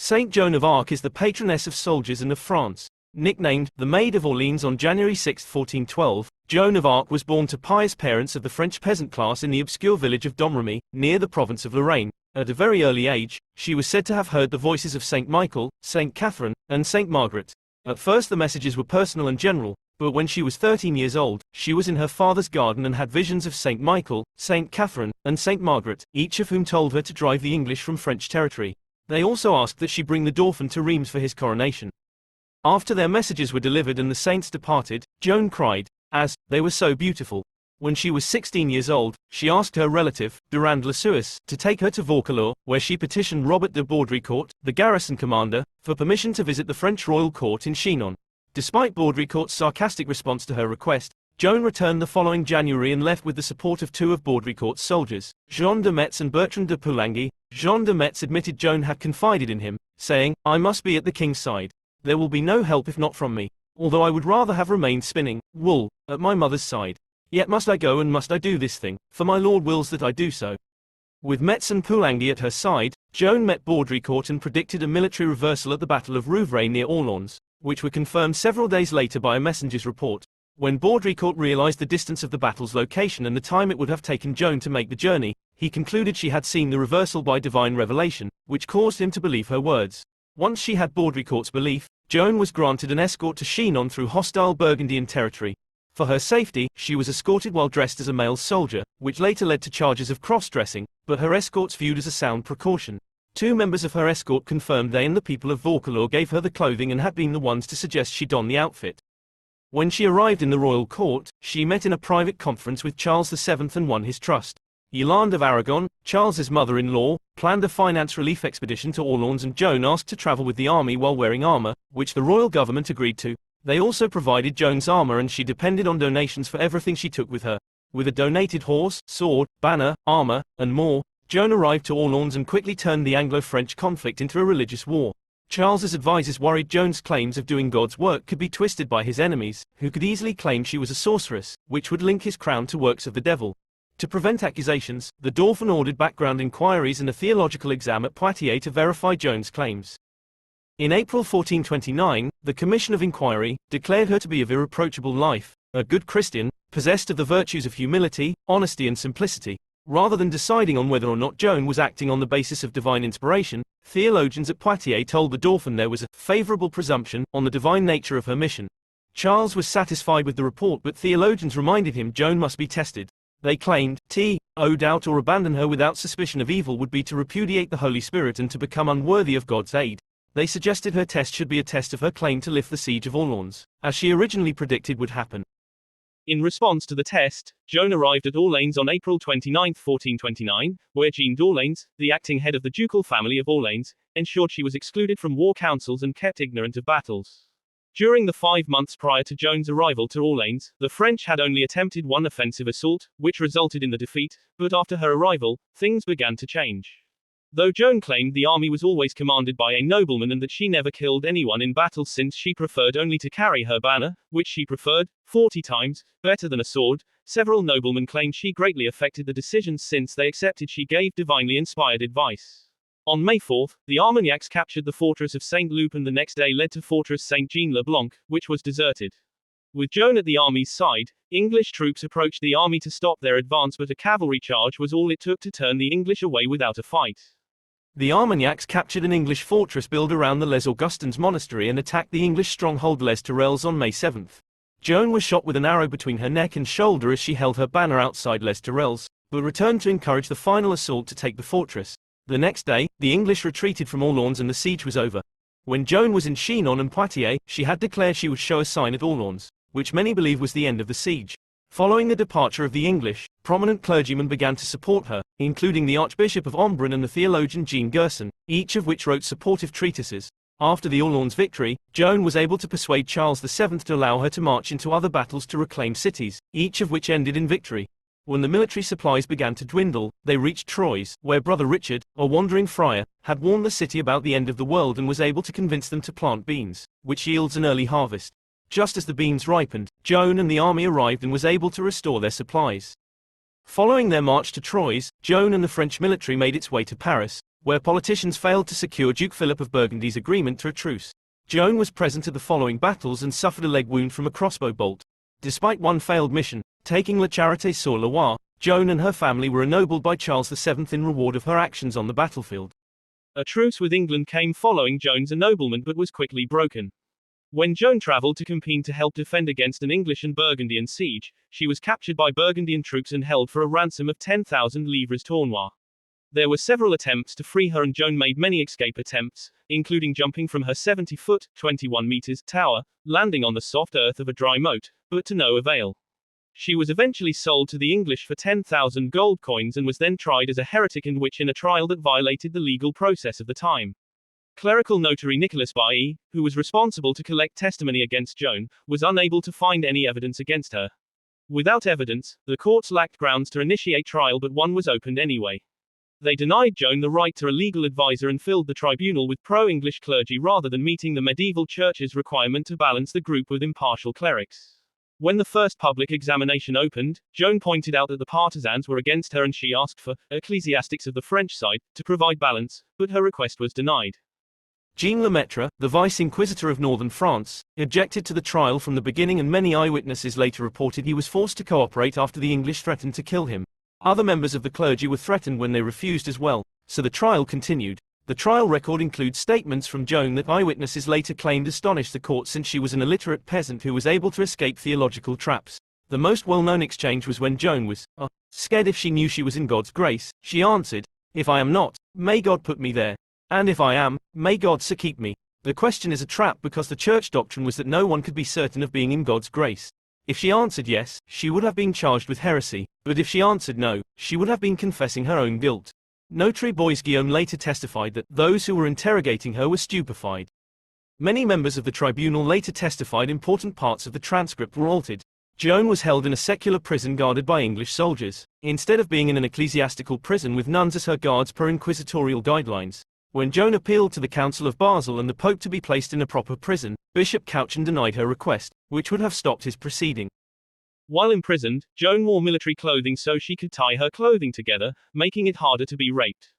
Saint Joan of Arc is the patroness of soldiers and of France. Nicknamed the Maid of Orléans on January 6, 1412, Joan of Arc was born to pious parents of the French peasant class in the obscure village of Domremy, near the province of Lorraine. At a very early age, she was said to have heard the voices of Saint Michael, Saint Catherine, and Saint Margaret. At first the messages were personal and general, but when she was 13 years old, she was in her father's garden and had visions of Saint Michael, Saint Catherine, and Saint Margaret, each of whom told her to drive the English from French territory. They also asked that she bring the Dauphin to Reims for his coronation. After their messages were delivered and the saints departed, Joan cried, as they were so beautiful. When she was 16 years old, she asked her relative, Durand Le Suisse, to take her to Vaucouleurs, where she petitioned Robert de Baudricourt, the garrison commander, for permission to visit the French royal court in Chinon. Despite Baudricourt's sarcastic response to her request, Joan returned the following January and left with the support of two of Baudricourt's soldiers, Jean de Metz and Bertrand de Poulengy. Jean de Metz admitted Joan had confided in him, saying, "I must be at the king's side. There will be no help if not from me. Although I would rather have remained spinning wool at my mother's side. Yet must I go and must I do this thing, for my lord wills that I do so." With Metz and Poulengy at her side, Joan met Baudricourt and predicted a military reversal at the Battle of Rouvray near Orléans, which were confirmed several days later by a messenger's report. When Baudricourt realized the distance of the battle's location and the time it would have taken Joan to make the journey, he concluded she had seen the reversal by divine revelation, which caused him to believe her words. Once she had Baudricourt's belief, Joan was granted an escort to Chinon through hostile Burgundian territory. For her safety, she was escorted while dressed as a male soldier, which later led to charges of cross-dressing, but her escorts viewed as a sound precaution. Two members of her escort confirmed they and the people of Vaucouleurs gave her the clothing and had been the ones to suggest she don the outfit. When she arrived in the royal court, she met in a private conference with Charles VII and won his trust. Yolande of Aragon, Charles's mother-in-law, planned a finance relief expedition to Orléans and Joan asked to travel with the army while wearing armor, which the royal government agreed to. They also provided Joan's armor and she depended on donations for everything she took with her. With a donated horse, sword, banner, armor, and more, Joan arrived to Orléans and quickly turned the Anglo-French conflict into a religious war. Charles's advisors worried Joan's claims of doing God's work could be twisted by his enemies, who could easily claim she was a sorceress, which would link his crown to works of the devil. To prevent accusations, the Dauphin ordered background inquiries and a theological exam at Poitiers to verify Joan's claims. In April 1429, the Commission of Inquiry declared her to be of irreproachable life, a good Christian, possessed of the virtues of humility, honesty and simplicity. Rather than deciding on whether or not Joan was acting on the basis of divine inspiration, theologians at Poitiers told the Dauphin there was a favorable presumption on the divine nature of her mission. Charles was satisfied with the report, but theologians reminded him Joan must be tested. They claimed, to doubt or abandon her without suspicion of evil would be to repudiate the Holy Spirit and to become unworthy of God's aid. They suggested her test should be a test of her claim to lift the siege of Orléans, as she originally predicted would happen. In response to the test, Joan arrived at Orléans on April 29, 1429, where Jean d'Orléans, the acting head of the ducal family of Orléans, ensured she was excluded from war councils and kept ignorant of battles. During the 5 months prior to Joan's arrival to Orléans, the French had only attempted one offensive assault, which resulted in the defeat, but after her arrival, things began to change. Though Joan claimed the army was always commanded by a nobleman and that she never killed anyone in battle since she preferred only to carry her banner, which she preferred 40 times better than a sword, several noblemen claimed she greatly affected the decisions since they accepted she gave divinely inspired advice. On May 4, the Armagnacs captured the fortress of Saint-Loup and the next day led to Fortress Saint-Jean-le-Blanc, which was deserted. With Joan at the army's side, English troops approached the army to stop their advance, but a cavalry charge was all it took to turn the English away without a fight. The Armagnacs captured an English fortress built around the Les Augustins monastery and attacked the English stronghold Les Tourelles on May 7. Joan was shot with an arrow between her neck and shoulder as she held her banner outside Les Tourelles, but returned to encourage the final assault to take the fortress. The next day, the English retreated from Orléans and the siege was over. When Joan was in Chinon and Poitiers, she had declared she would show a sign at Orléans, which many believe was the end of the siege. Following the departure of the English, prominent clergymen began to support her, including the Archbishop of Embrun and the theologian Jean Gerson, each of which wrote supportive treatises. After the Orléans victory, Joan was able to persuade Charles VII to allow her to march into other battles to reclaim cities, each of which ended in victory. When the military supplies began to dwindle, they reached Troyes, where Brother Richard, a wandering friar, had warned the city about the end of the world and was able to convince them to plant beans, which yields an early harvest. Just as the beans ripened, Joan and the army arrived and was able to restore their supplies. Following their march to Troyes, Joan and the French military made its way to Paris, where politicians failed to secure Duke Philip of Burgundy's agreement to a truce. Joan was present at the following battles and suffered a leg wound from a crossbow bolt. Despite one failed mission, taking La Charité-sur-Loire, Joan and her family were ennobled by Charles VII in reward of her actions on the battlefield. A truce with England came following Joan's ennoblement but was quickly broken. When Joan travelled to Compiègne to help defend against an English and Burgundian siege, she was captured by Burgundian troops and held for a ransom of 10,000 livres tournois. There were several attempts to free her and Joan made many escape attempts, including jumping from her 70-foot (21 meters) tower, landing on the soft earth of a dry moat, but to no avail. She was eventually sold to the English for 10,000 gold coins and was then tried as a heretic and witch in a trial that violated the legal process of the time. Clerical notary Nicolas Bailly, who was responsible to collect testimony against Joan, was unable to find any evidence against her. Without evidence, the courts lacked grounds to initiate trial, but one was opened anyway. They denied Joan the right to a legal advisor and filled the tribunal with pro-English clergy rather than meeting the medieval church's requirement to balance the group with impartial clerics. When the first public examination opened, Joan pointed out that the partisans were against her and she asked for ecclesiastics of the French side to provide balance, but her request was denied. Jean Lemaitre, the vice-inquisitor of northern France, objected to the trial from the beginning, and many eyewitnesses later reported he was forced to cooperate after the English threatened to kill him. Other members of the clergy were threatened when they refused as well, so the trial continued. The trial record includes statements from Joan that eyewitnesses later claimed astonished the court since she was an illiterate peasant who was able to escape theological traps. The most well-known exchange was when Joan was scared if she knew she was in God's grace. She answered, "If I am not, may God put me there. And if I am, may God so keep me." The question is a trap because the church doctrine was that no one could be certain of being in God's grace. If she answered yes, she would have been charged with heresy, but if she answered no, she would have been confessing her own guilt. Notary Bois Guillaume later testified that those who were interrogating her were stupefied. Many members of the tribunal later testified important parts of the transcript were altered. Joan was held in a secular prison guarded by English soldiers, instead of being in an ecclesiastical prison with nuns as her guards per inquisitorial guidelines. When Joan appealed to the Council of Basel and the Pope to be placed in a proper prison, Bishop Cauchon denied her request, which would have stopped his proceeding. While imprisoned, Joan wore military clothing so she could tie her clothing together, making it harder to be raped.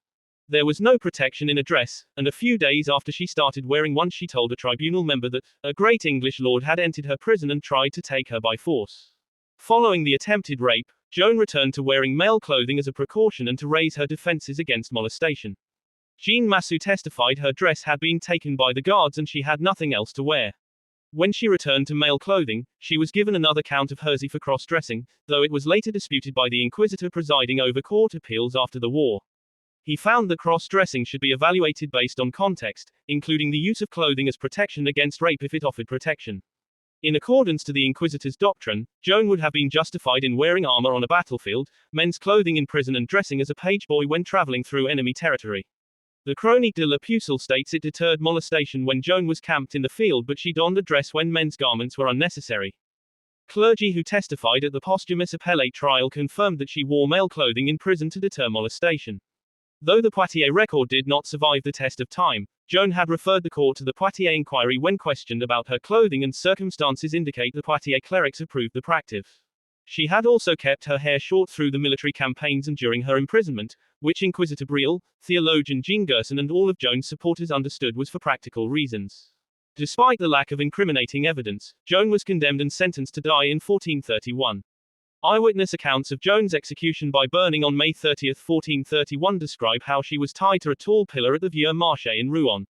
There was no protection in a dress, and a few days after she started wearing one she told a tribunal member that a great English lord had entered her prison and tried to take her by force. Following the attempted rape, Joan returned to wearing male clothing as a precaution and to raise her defenses against molestation. Jean Massou testified her dress had been taken by the guards and she had nothing else to wear. When she returned to male clothing, she was given another count of heresy for cross-dressing, though it was later disputed by the inquisitor presiding over court appeals after the war. He found that cross-dressing should be evaluated based on context, including the use of clothing as protection against rape if it offered protection. In accordance to the inquisitor's doctrine, Joan would have been justified in wearing armor on a battlefield, men's clothing in prison and dressing as a page boy when traveling through enemy territory. The Chronique de la Pucelle states it deterred molestation when Joan was camped in the field, but she donned a dress when men's garments were unnecessary. Clergy who testified at the posthumous appellate trial confirmed that she wore male clothing in prison to deter molestation. Though the Poitiers record did not survive the test of time, Joan had referred the court to the Poitiers inquiry when questioned about her clothing, and circumstances indicate the Poitiers clerics approved the practice. She had also kept her hair short through the military campaigns and during her imprisonment, which Inquisitor Briel, theologian Jean Gerson and all of Joan's supporters understood was for practical reasons. Despite the lack of incriminating evidence, Joan was condemned and sentenced to die in 1431. Eyewitness accounts of Joan's execution by burning on May 30, 1431 describe how she was tied to a tall pillar at the Vieux Marché in Rouen.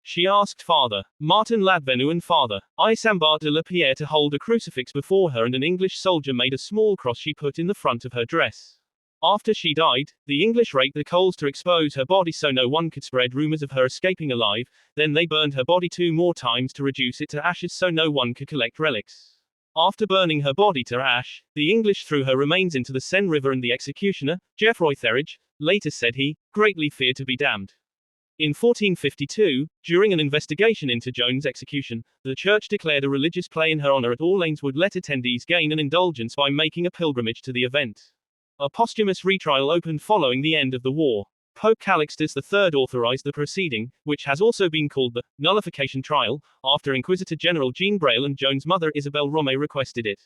She asked Father Martin Ladvenu and Father Isambard de la Pierre to hold a crucifix before her, and an English soldier made a small cross she put in the front of her dress. After she died, the English raked the coals to expose her body so no one could spread rumors of her escaping alive, then they burned her body 2 more times to reduce it to ashes so no one could collect relics. After burning her body to ash, the English threw her remains into the Seine River, and the executioner, Geoffroy Therage, later said he greatly feared to be damned. In 1452, during an investigation into Joan's execution, the church declared a religious play in her honor at Orléans would let attendees gain an indulgence by making a pilgrimage to the event. A posthumous retrial opened following the end of the war. Pope Calixtus III authorized the proceeding, which has also been called the nullification trial, after Inquisitor General Jean Braille and Joan's mother Isabelle Romé requested it.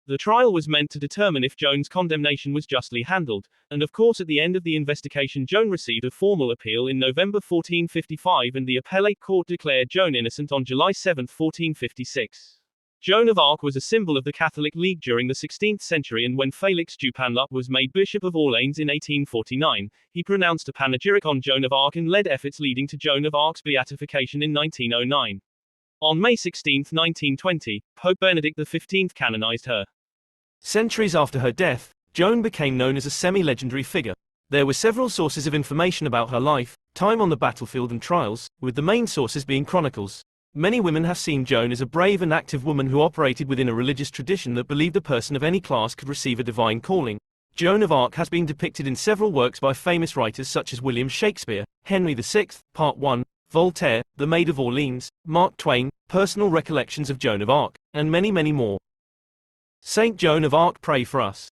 The trial was meant to determine if Joan's condemnation was justly handled, and of course at the end of the investigation Joan received a formal appeal in November 1455 and the appellate court declared Joan innocent on July 7, 1456. Joan of Arc was a symbol of the Catholic League during the 16th century, and when Félix Dupanloup was made Bishop of Orléans in 1849, he pronounced a panegyric on Joan of Arc and led efforts leading to Joan of Arc's beatification in 1909. On May 16, 1920, Pope Benedict XV canonized her. Centuries after her death, Joan became known as a semi-legendary figure. There were several sources of information about her life, time on the battlefield and trials, with the main sources being chronicles. Many women have seen Joan as a brave and active woman who operated within a religious tradition that believed a person of any class could receive a divine calling. Joan of Arc has been depicted in several works by famous writers such as William Shakespeare, Henry VI, Part 1, Voltaire, The Maid of Orleans, Mark Twain, Personal Recollections of Joan of Arc, and many more. Saint Joan of Arc, pray for us.